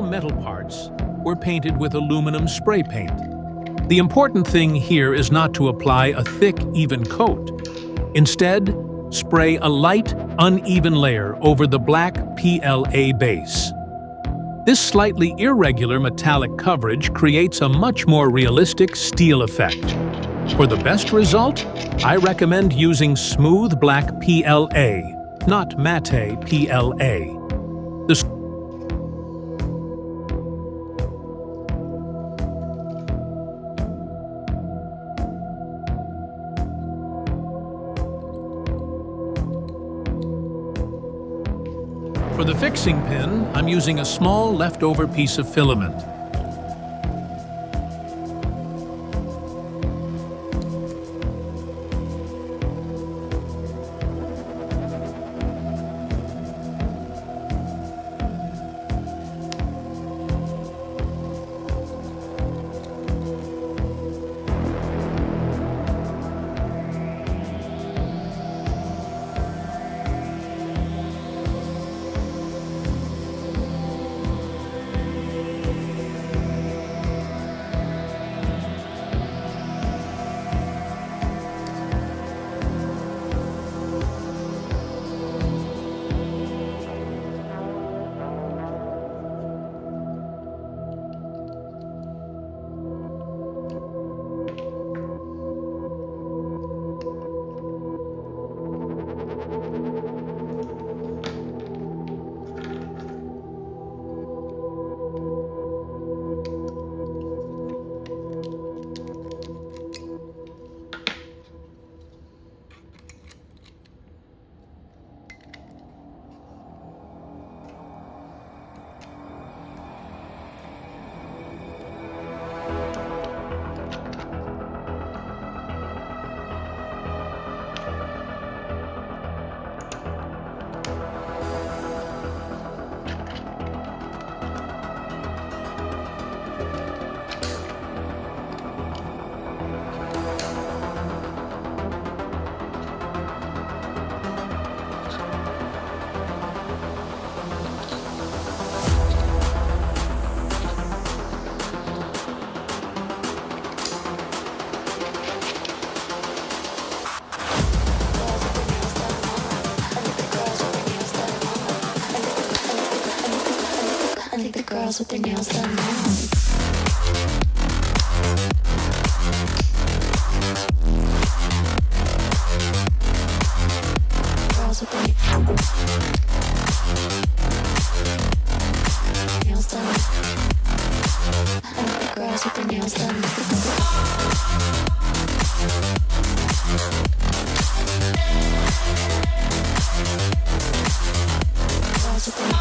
some metal parts were painted with aluminum spray paint. The important thing here is not to apply a thick, even coat. Instead, spray a light, uneven layer over the black PLA base. This slightly irregular metallic coverage creates a much more realistic steel effect. For the best result, I recommend using smooth black PLA, not matte PLA. For the fixing pin, I'm using a small leftover piece of filament. Girls with their nails done now. Girls with their nails done. I like the girls with their nails done. Girls with their